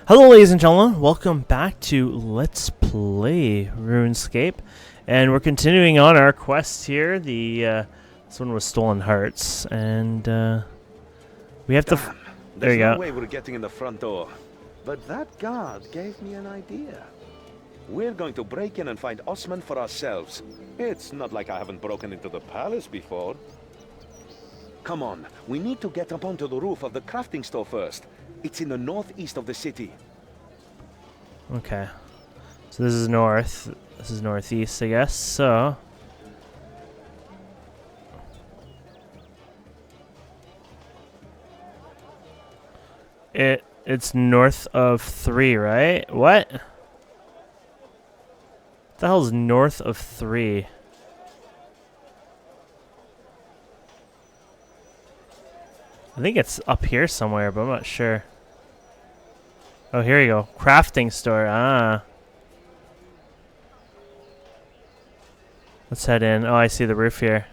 Hello ladies and gentlemen, welcome back to Let's Play RuneScape, and we're continuing on our quest here. This one was Stolen Hearts, and we have to... Damn, there you there's no go. way we're getting in the front door. But that guard gave me an idea. We're going to break in and find Osman for ourselves. It's not like I haven't broken into the palace before. Come on, we need to get up onto the roof of the crafting store first. It's in the northeast of the city. Okay. So this is north. This is northeast, I guess, so... It's north of 3, right? What? What the hell is north of 3? I think it's up here somewhere, but I'm not sure. Oh, here you go. Crafting store. Ah. Let's head in. Oh, I see the roof here.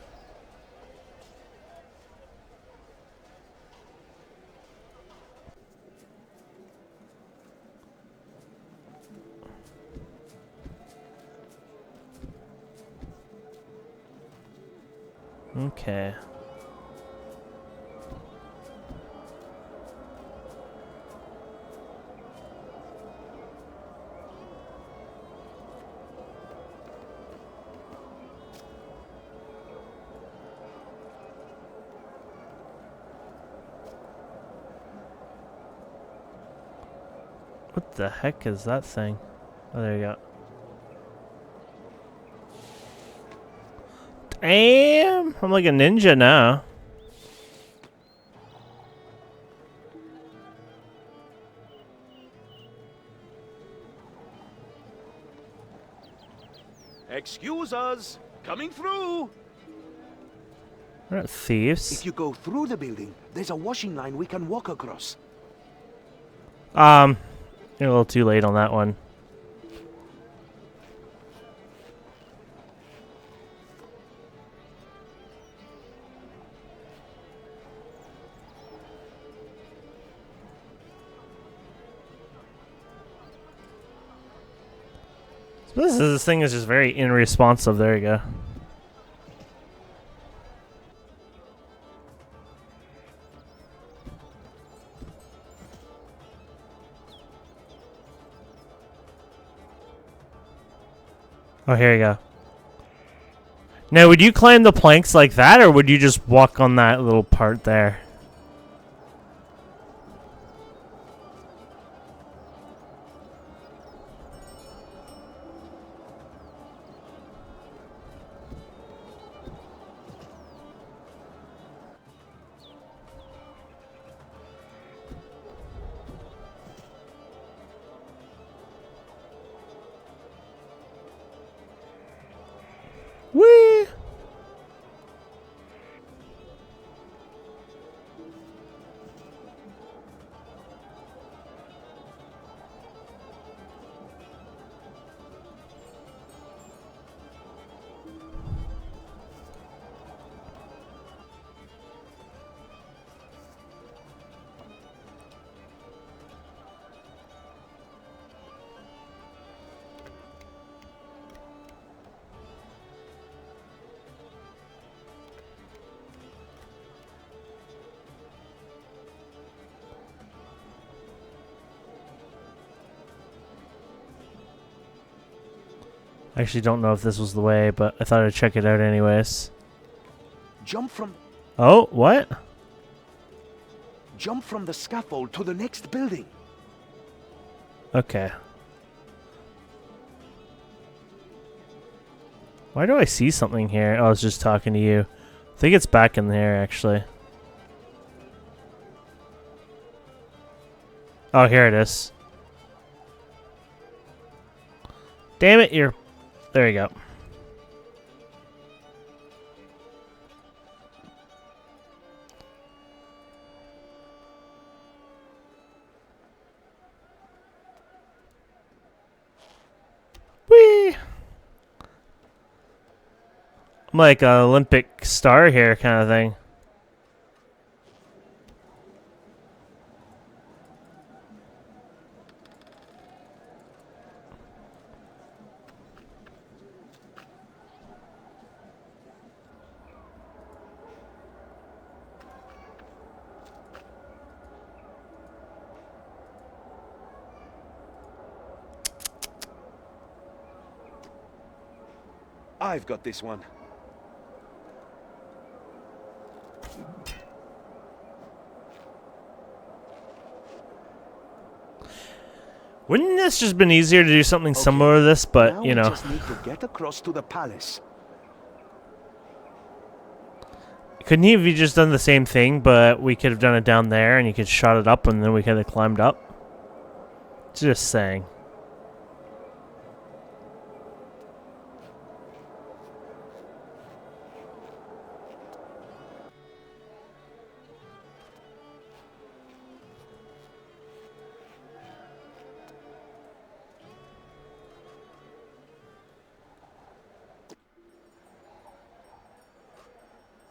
Okay. What the heck is that thing? Oh, there you go. Damn! I'm like a ninja now. Excuse us, coming through. We're not thieves. If you go through the building, there's a washing line we can walk across. You're a little too late on that one. So this thing is just very unresponsive. There you go. Oh, here you go. Now, would you climb the planks like that, or would you just walk on that little part there? Whee! I actually don't know if this was the way, but I thought I'd check it out anyways. Jump from Oh, what? the scaffold to the next building. Okay. Why do I see something here? Oh, I was just talking to you. I think it's back in there, actually. Oh, here it is. Damn it, you're... There you go. Whee! I'm like an Olympic star here kind of thing. I've got this one. Wouldn't this just been easier to do something similar to this, but, Now you we know. just need to get across to the palace. Couldn't he have just done the same thing, but we could have done it down there, and you could shot it up, and then we could have climbed up? Just saying.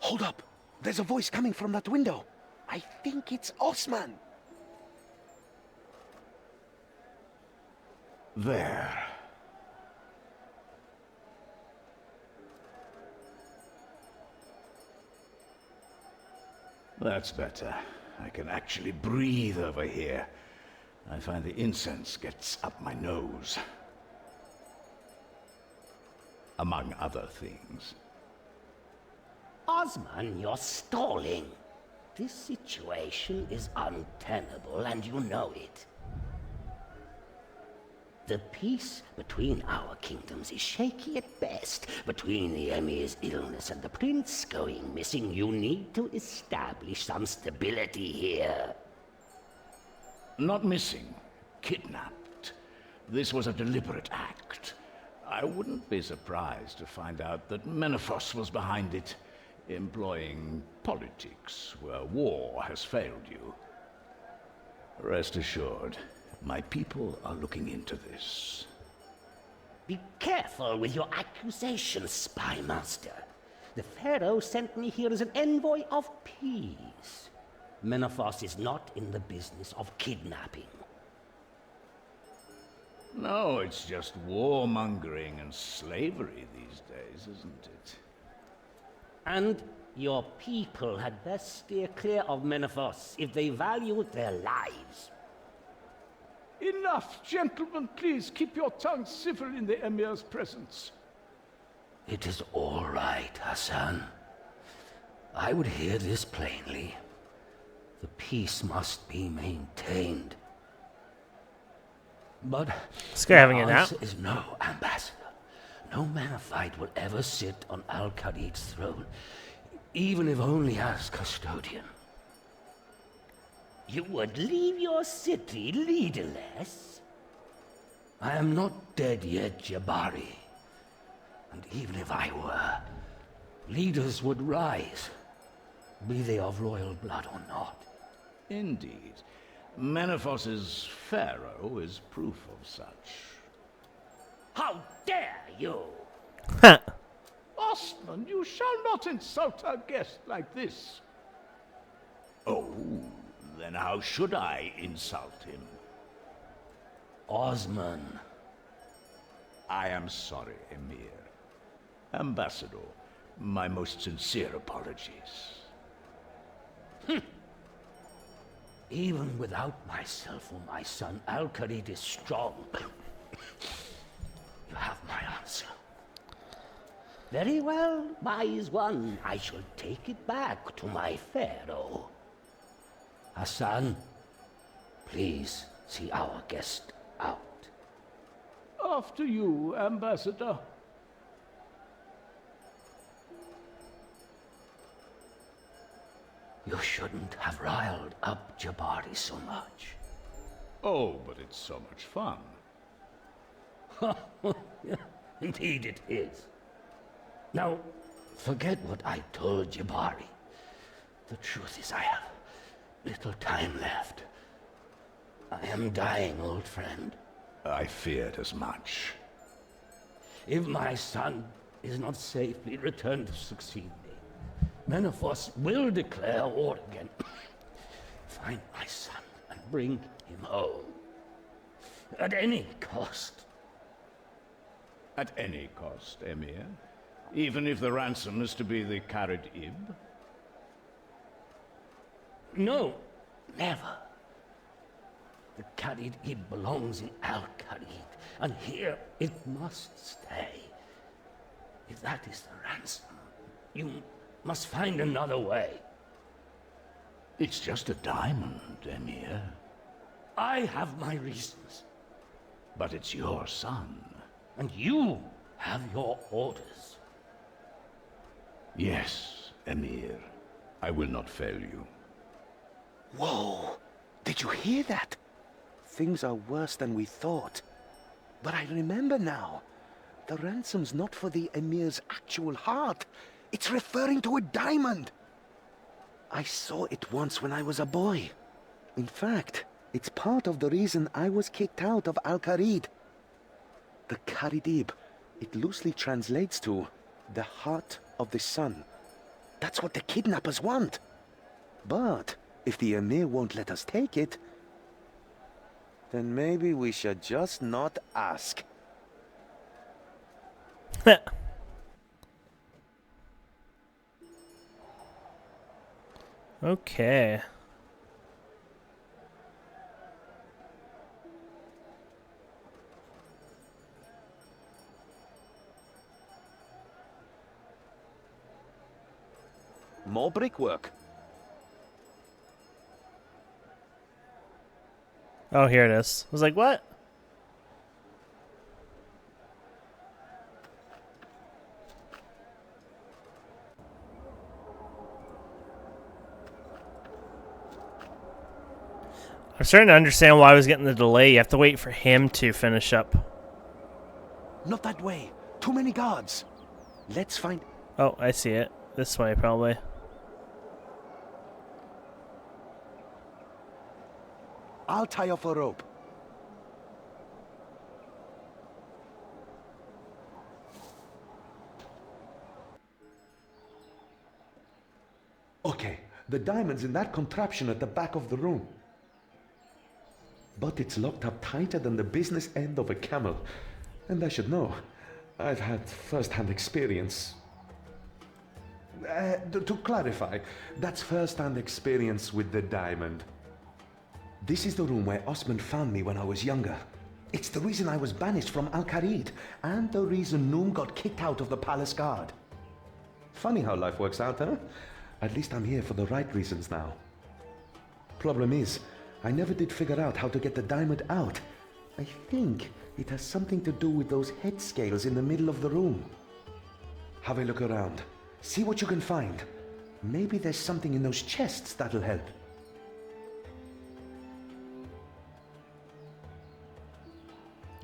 Hold up! There's a voice coming from that window. I think it's Osman. There. That's better. I can actually breathe over here. I find the incense gets up my nose. Among other things. Osman, you're stalling. This situation is untenable, and you know it. The peace between our kingdoms is shaky at best. Between the Emir's illness and the prince going missing, you need to establish some stability here. Not missing. Kidnapped. This was a deliberate act. I wouldn't be surprised to find out that Menephos was behind it, employing politics where war has failed you. Rest assured, my people are looking into this. Be careful with your accusations, spy master. The Pharaoh sent me here as an envoy of peace. Menephos is not in the business of kidnapping. No, it's just warmongering and slavery these days, isn't it? And your people had best steer clear of Menephos if they value their lives. Enough, gentlemen, please keep your tongues civil in the Emir's presence. It is all right, Hassan. I would hear this plainly. The peace must be maintained. But This guy having the a nap? answer is no, Ambassador. No Manafite will ever sit on Al-Khalid's throne, even if only as custodian. You would leave your city leaderless? I am not dead yet, Jabari. And even if I were, leaders would rise, be they of royal blood or not. Indeed. Menephos's pharaoh is proof of such. How dare you! Osman, you shall not insult our guest like this. Oh, then how should I insult him? Osman. I am sorry, Emir. Ambassador, my most sincere apologies. Even without myself or my son, Al-Khalid is strong. You have my answer. Very well, wise one. I shall take it back to my pharaoh. Hassan, please see our guest out. After you, Ambassador. You shouldn't have riled up Jabari so much. Oh, but it's so much fun. Indeed it is. Now, forget what I told Jabari. The truth is I have little time left. I am dying, old friend. I feared as much. If my son is not safely returned to succeed me, Menephos will declare war again. Find my son and bring him home. At any cost. At any cost, Emir? Even if the ransom is to be the Kharid Ib? No, never. The Khalid Ib belongs in Al-Khalid, and here it must stay. If that is the ransom, you must find another way. It's just a diamond, Emir. I have my reasons, But it's your son. and you have your orders. Yes, Emir. I will not fail you. Whoa! Did you hear that? Things are worse than we thought. But I remember now. The ransom's not for the Emir's actual heart. It's referring to a diamond. I saw it once when I was a boy. In fact, it's part of the reason I was kicked out of Al-Kharid. The Kharidib, it loosely translates to the heart of the sun. That's what the kidnappers want. But if the Emir won't let us take it, then maybe we should just not ask. Okay. More brickwork. Oh, here it is. I was like, what? I'm starting to understand why I was getting the delay. You have to wait for him to finish up. Not that way. Too many guards. Let's find... Oh, I see it. This way, probably. I'll tie off a rope. Okay, the diamond's in that contraption at the back of the room. But it's locked up tighter than the business end of a camel. And I should know. I've had first-hand experience. To clarify, that's first-hand experience with the diamond. This is the room where Osman found me when I was younger. It's the reason I was banished from Al-Kharid, and the reason Noom got kicked out of the palace guard. Funny how life works out, huh? At least I'm here for the right reasons now. Problem is, I never did figure out how to get the diamond out. I think it has something to do with those head scales in the middle of the room. Have a look around. See what you can find. Maybe there's something in those chests that'll help.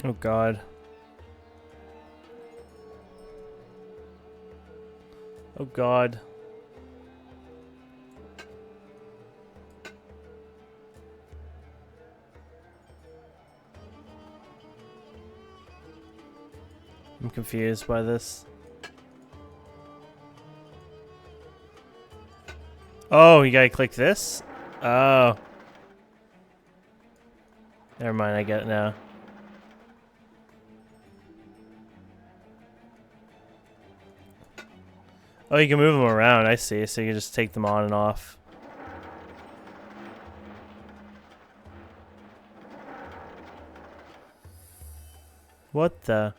Oh, God. Oh, God. I'm confused by this. Oh, you gotta click this? Oh. Never mind, I get it now. Oh, you can move them around, I see. So you can just take them on and off. What the?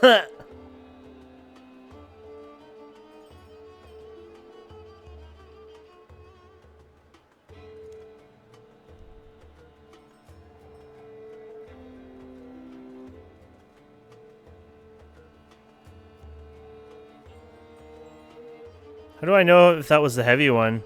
Huh. How do I know if that was the heavy one?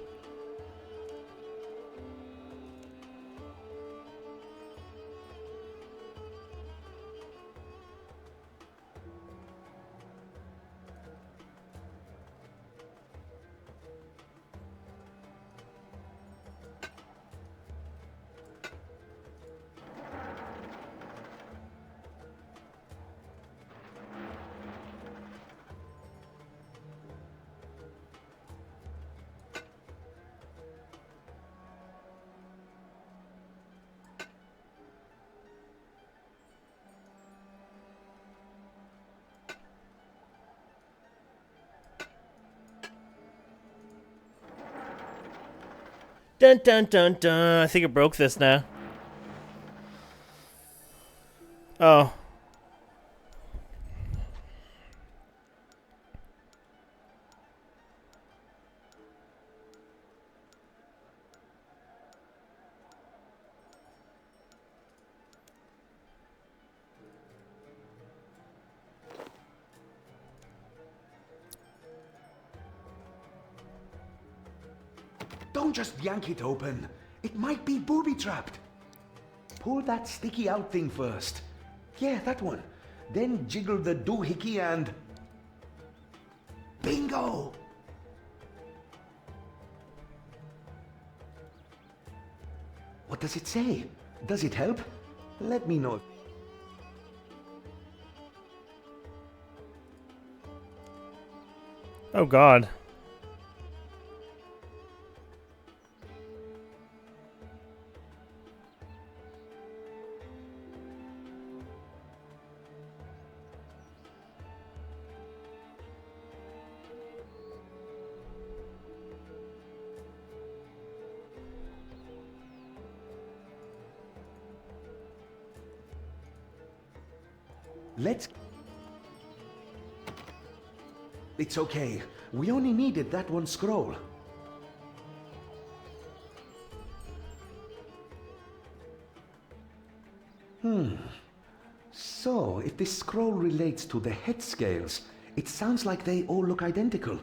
Dun dun dun dun. I think it broke this now. Oh. Don't just yank it open. It might be booby-trapped. Pull that sticky out thing first. Yeah, that one. Then jiggle the doohickey and... Bingo! What does it say? Does it help? Let me know. Oh God. Let's... It's okay. We only needed that one scroll. So, if this scroll relates to the head scales, it sounds like they all look identical,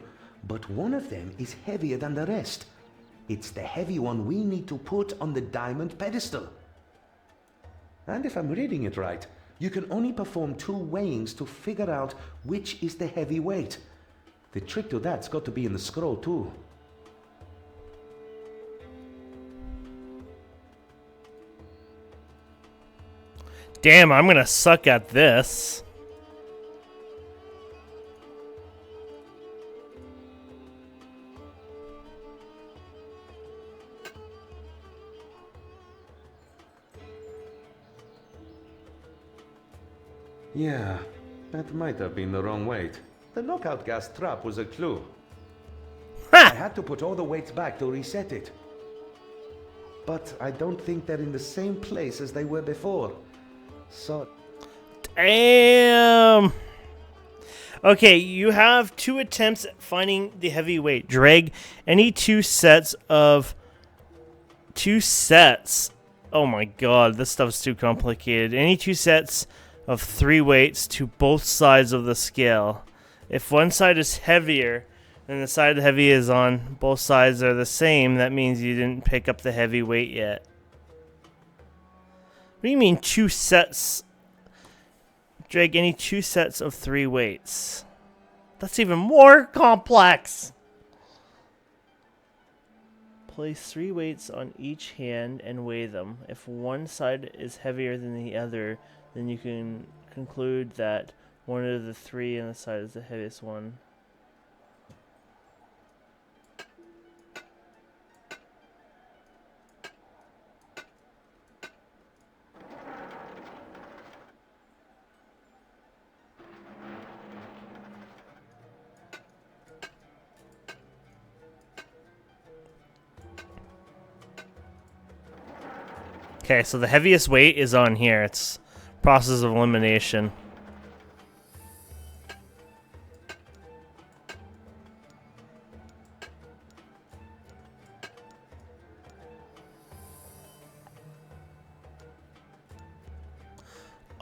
but one of them is heavier than the rest. It's the heavy one we need to put on the diamond pedestal. And if I'm reading it right, you can only perform 2 weighings to figure out which is the heavy weight. The trick to that's got to be in the scroll too. Damn, I'm gonna suck at this. Yeah, that might have been the wrong weight. The knockout gas trap was a clue. I had to put all the weights back to reset it. But I don't think they're in the same place as they were before. So... Damn. Okay, you have 2 attempts at finding the heavyweight. Drag any 2 sets of... 2 sets. Oh my god, this stuff's too complicated. Any 2 sets of 3 weights to both sides of the scale. If one side is heavier and the side the heavy is on, both sides are the same, that means you didn't pick up the heavy weight yet. What do you mean 2 sets? Drag any 2 sets of 3 weights. That's even more complex. Place 3 weights on each hand and weigh them. If one side is heavier than the other, then you can conclude that one of the 3 on the side is the heaviest one. Okay, so the heaviest weight is on here. It's process of elimination.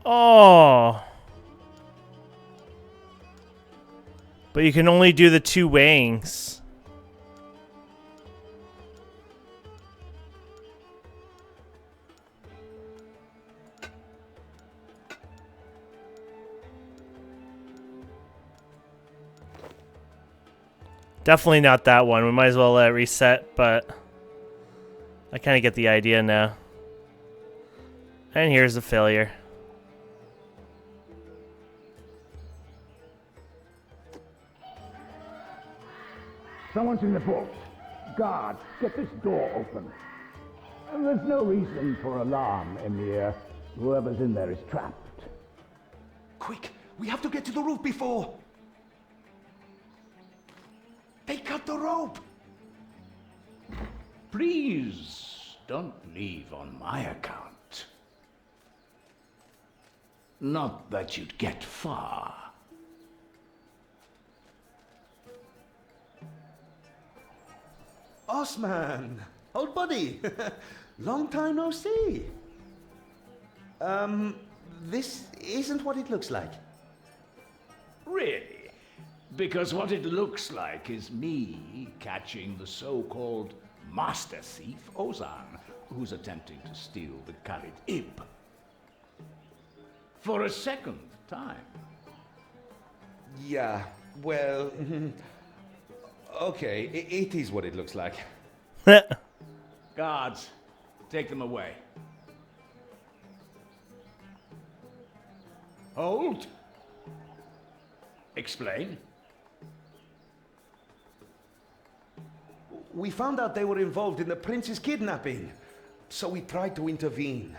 Oh. But you can only do the 2 weighings. Definitely not that one. We might as well reset, but I kind of get the idea now. And here's the failure. Someone's in the vault. Guard, get this door open. And there's no reason for alarm, Emir. Whoever's in there is trapped. Quick, we have to get to the roof before... They cut the rope! Please, don't leave on my account. Not that you'd get far. Osman! Old buddy! Long time no see. This isn't what it looks like. Really? Because what it looks like is me catching the so-called master thief, Ozan, who's attempting to steal the Khalid Ib. For a second time. Yeah, well... okay, it is what it looks like. Guards, take them away. Hold. Explain. We found out they were involved in the prince's kidnapping, so we tried to intervene.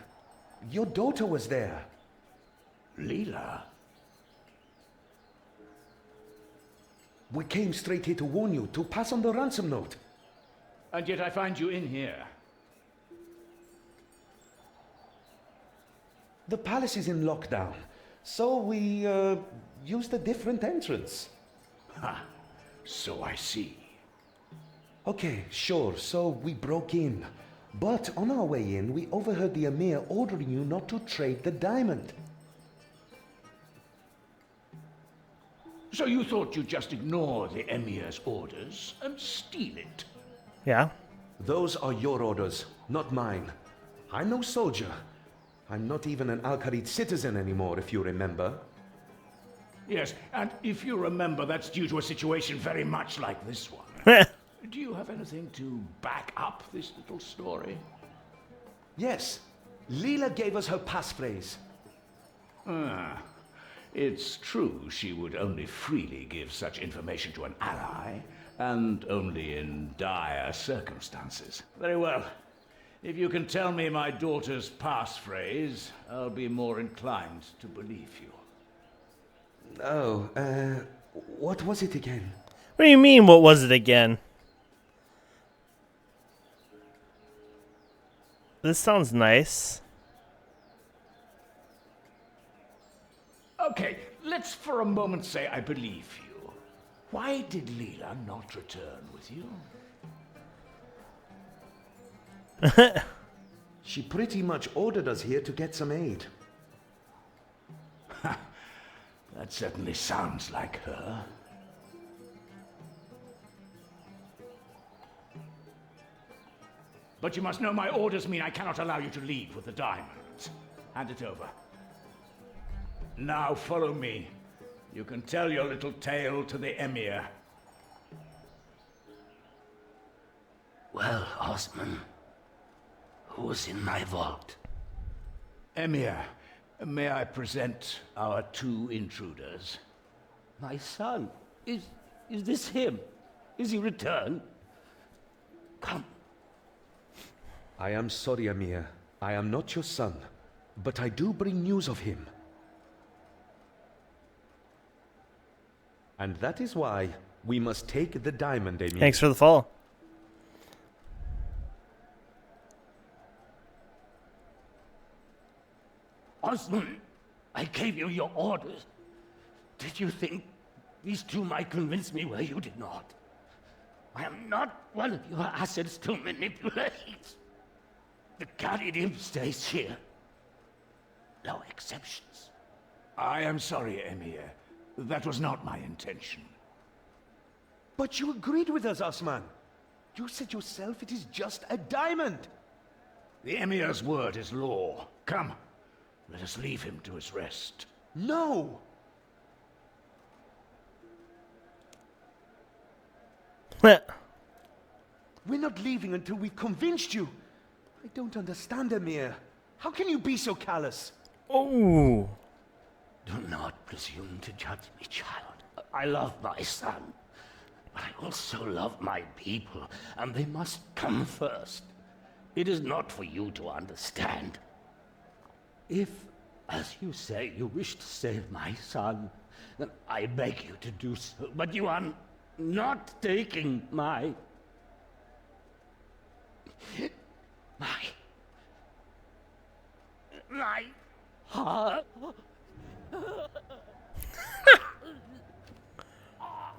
Your daughter was there. Leela? We came straight here to warn you, to pass on the ransom note. And yet I find you in here. The palace is in lockdown, so we, used a different entrance. Ha, so I see. Okay, sure, so we broke in. But on our way in, we overheard the Emir ordering you not to trade the diamond. So you thought you'd just ignore the Emir's orders and steal it? Yeah. Those are your orders, not mine. I'm no soldier. I'm not even an Al-Khalid citizen anymore, if you remember. Yes, and if you remember, that's due to a situation very much like this one. Do you have anything to back up this little story? Yes, Leela gave us her passphrase. Ah, it's true she would only freely give such information to an ally, and only in dire circumstances. Very well. If you can tell me my daughter's passphrase, I'll be more inclined to believe you. Oh, what was it again? What do you mean, what was it again? This sounds nice. Okay, let's for a moment say I believe you. Why did Leela not return with you? She pretty much ordered us here to get some aid. That certainly sounds like her. But you must know my orders mean I cannot allow you to leave with the diamonds. Hand it over. Now follow me. You can tell your little tale to the Emir. Well, Osman, who's in my vault? Emir, may I present our two intruders? My son. Is this him? Is he returned? Come. I am sorry, Amir. I am not your son, but I do bring news of him. And that is why we must take the diamond, Amir. Thanks for the follow. Osman, I gave you your orders. Did you think these two might convince me where you did not? I am not one of your assets to manipulate. The Khalid stays here. No exceptions. I am sorry, Emir. That was not my intention. But you agreed with us, Osman. You said yourself it is just a diamond. The Emir's word is law. Come, let us leave him to his rest. No! We're not leaving until we've convinced you. I don't understand, Emir. How can you be so callous? Oh. Do not presume to judge me, child. I love my son, but I also love my people, and they must come first. It is not for you to understand. If, as you say, you wish to save my son, then I beg you to do so, but you are not taking my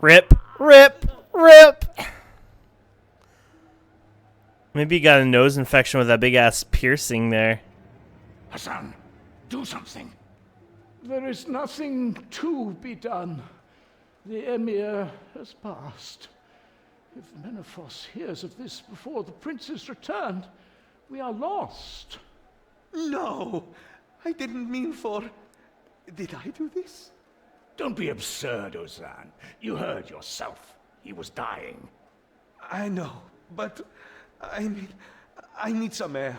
Rip, rip, rip. Maybe you got a nose infection with that big ass piercing there. Hassan, do something. There is nothing to be done. The Emir has passed. If Menephos hears of this before the prince's return, we are lost. No, I didn't mean for... Did I do this? Don't be absurd, Ozan. You heard yourself. He was dying. I know, but I need some air.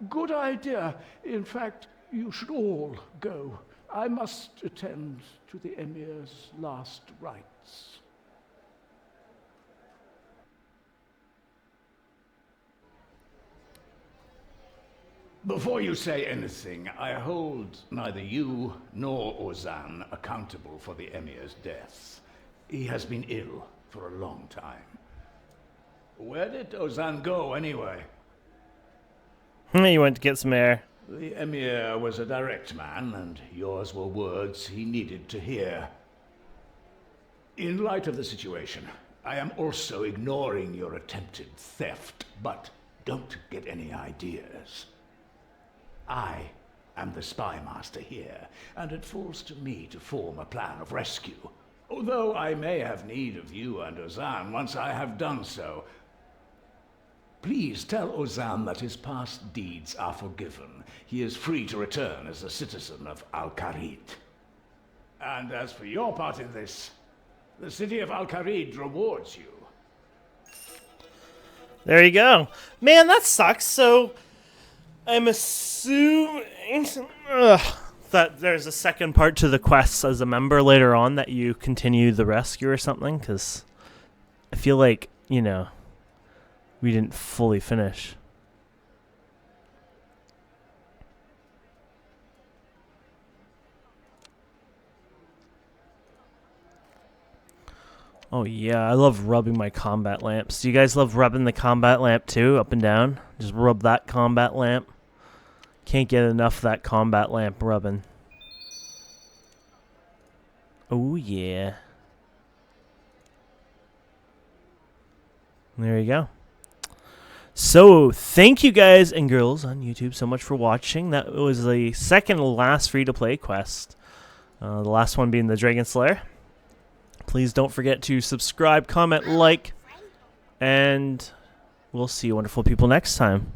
Good idea. In fact, you should all go. I must attend to the Emir's last rites. Before you say anything, I hold neither you nor Ozan accountable for the Emir's death. He has been ill for a long time. Where did Ozan go, anyway? You went to get some air. The Emir was a direct man, and yours were words he needed to hear. In light of the situation, I am also ignoring your attempted theft, but don't get any ideas. I am the spy master here, and it falls to me to form a plan of rescue. Although I may have need of you and Ozan once I have done so. Please tell Ozan that his past deeds are forgiven. He is free to return as a citizen of Al-Kharid. And as for your part in this, the city of Al-Kharid rewards you. There you go. Man, that sucks. So, I'm assuming that there's a second part to the quests as a member later on that you continue the rescue or something, because I feel like, you know, we didn't fully finish. Oh yeah, I love rubbing my combat lamps. Do you guys love rubbing the combat lamp too, up and down? Just rub that combat lamp. Can't get enough of that combat lamp rubbing. Oh yeah. There you go. So, thank you guys and girls on YouTube so much for watching. That was the second to last free-to-play quest. The last one being the Dragon Slayer. Please don't forget to subscribe, comment, like, and we'll see you wonderful people next time.